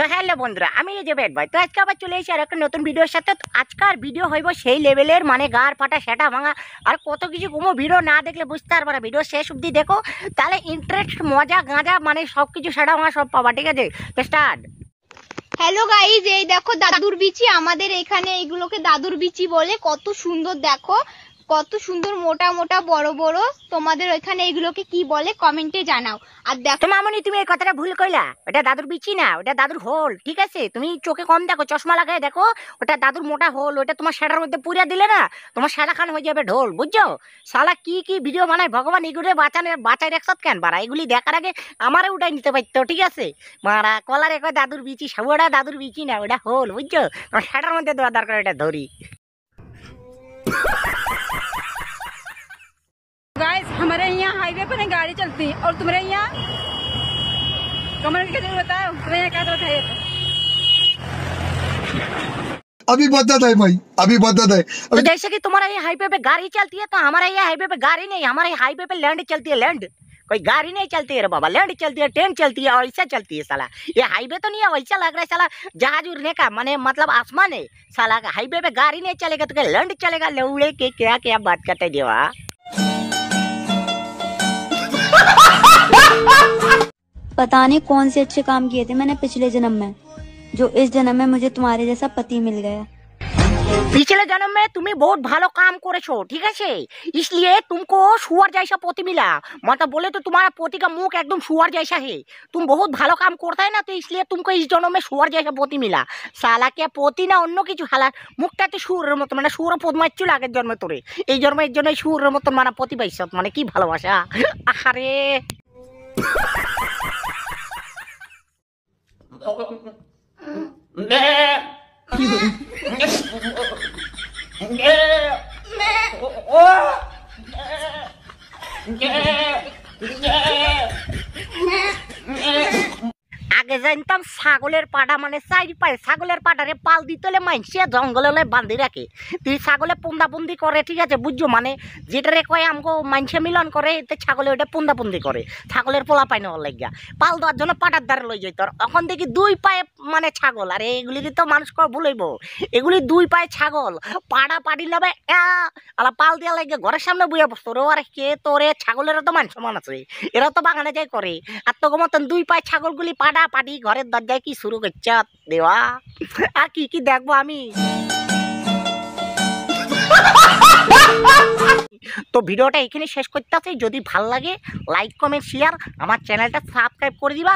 তো হ্যালো বন্ধুরা, আমি এই যে বেট ভাই। তো আজকে আবার চলে এসেছি আর একটা নতুন ভিডিওর সাথে। তো আজকের ভিডিও হইব সেই লেভেলের, মানে গার ফাটা সেটা ভাঙা আর কত কিছু। কোনো ভিডিও না দেখলে বুঝতে পারবে না, ভিডিও শেষ অবধি দেখো, তাহলে ইন্টারেস্ট মজা গাঁজা মানে সব কিছু সেটা ভাঙা সব পাবা। ঠিক আছে, তো স্টার্ট। হ্যালো গাইজ, এই দেখো দাদুর বিচি। আমাদের এখানে এইগুলোকে দাদুর বিচি বলে। কত সুন্দর দেখো, কত সুন্দর মোটা মোটা বড় বড়। তোমাদের ওইখানে এইগুলোকে কি বলে কমেন্টে জানাও। আর দেখো তো মামনি, তুমি এই কথাটা ভুল কইলা। ওটা দাদুর বিচি না, ওটা দাদুর হোল। ঠিক আছে, তুমি চোখে কম দেখো, চশমা লাগাই দেখো। ওটা দাদুর মোটা হোল। ওটা তোমার সেটার মধ্যে পুরিয়া দিলে না, তোমার সেটা খান হয়ে যাবে ঢোল, বুঝছো? শালা কি কি ভিডিও বানায় ভগবান, এগুলো বাঁচাই রাখছত কেন বাড়া? এগুলি দেখার আগে আমারে উঠাই নিতে পারতো। ঠিক আছে মারা কলার এক দাদুর বিচি, ওটা দাদুর বিচি না, ওটা হোল, বুঝছো? তোমার সেটার মধ্যে দেওয়া দরকার, এটা ধরি। गाइस, हमारे यहाँ हाईवे पर गाड़ी चलती है और तुम्हारे यहाँ कमर की जरूरत है। तुम्हारे यहाँ क्या जरूरत है? अभी बदत है भाई, अभी बदत है। तो जैसे कि तुम्हारा ये हाईवे पे गाड़ी चलती है, तो हमारा ये हाईवे पे गाड़ी नहीं, हमारे हाईवे पे लैंड चलती है। लैंड कोई गाड़ी नहीं चलती है रे बाबा, लैंड चलती है, ट्रेन चलती है, और ऐसा चलती है साला। ये हाईवे तो नहीं है, वैसा लग रहा है साला जहाज उड़ने का, माने मतलब आसमान है साला। हाईवे पे गाड़ी नहीं चलेगा तो क्या लैंड चलेगा? लौड़े के क्या क्या बात करते देवा। पता नहीं कौन से अच्छे काम किए थे मैंने पिछले जन्म में, जो इस जन्म में मुझे तुम्हारे जैसा पति मिल गया। पिछले जन्म में तुम्हें बहुत भालो काम करेছো, ठीक है, इसलिए तुमको सुअर जैसा पोती मिला। मतलब बोले तो तुम्हारा पोती का मुख एकदम सुअर जैसा है। तुम बहुत भालो काम करता है ना, तो इसलिए तुमको इस जन्म में सुअर जैसा पोती मिला। साला क्या पोती ना অন্য কিছু, হালা মুখটা তো সুরের মতো, মানে সুর পদ মারছিল আগের জন্মে তোরে, এই জন্মে এর জন্য সুরের মতো মানে পতি পাইছ। মানে কি ভালোবাসা, আহারে। আগে জানতাম ছাগলের পাটা মানে চারি পায়ে ছাগলের পাটারে পাল দিতে হলে মাইনসে জঙ্গলে বান্ধি রাখে। তুই ছাগলে পুন্দাপুন্দি করে, ঠিক আছে, বুঝছো? মানে যেটারে কয় আমগো মাইনসে মিলন করে, এতে ছাগলে ওইটা পুন্দাপুন্দি করে। ছাগলের পোলা পায় নেওয়ার লাগিয়া পাল দেওয়ার জন্য পাটার দ্বারা লই যাইত। এখন দেখি দুই পায়ে মানে ছাগল। আরে এগুলি তো মানুষ ভুলইব, এগুলি দুই পায়ে ছাগল। পাড়া পাড়ি লাবে আলা পাল দিয়া লাগে ঘরের সামনে বইয়া বসতো রে। আরে কে তোরে, ছাগলেরও তো মান সমান আছে, এরা তো বাগানে যাই করে। আর তো মতন দুই পায়ে ছাগলগুলি পাড়া পাটি ঘরের দরজায় কি শুরু করছে দেওয়া। আর কি কি দেখবো আমি। তো ভিডিওটা এখানে শেষ করতে আছে। যদি ভাল লাগে লাইক কমেন্ট শেয়ার, আমার চ্যানেলটা সাবস্ক্রাইব করে দিবা।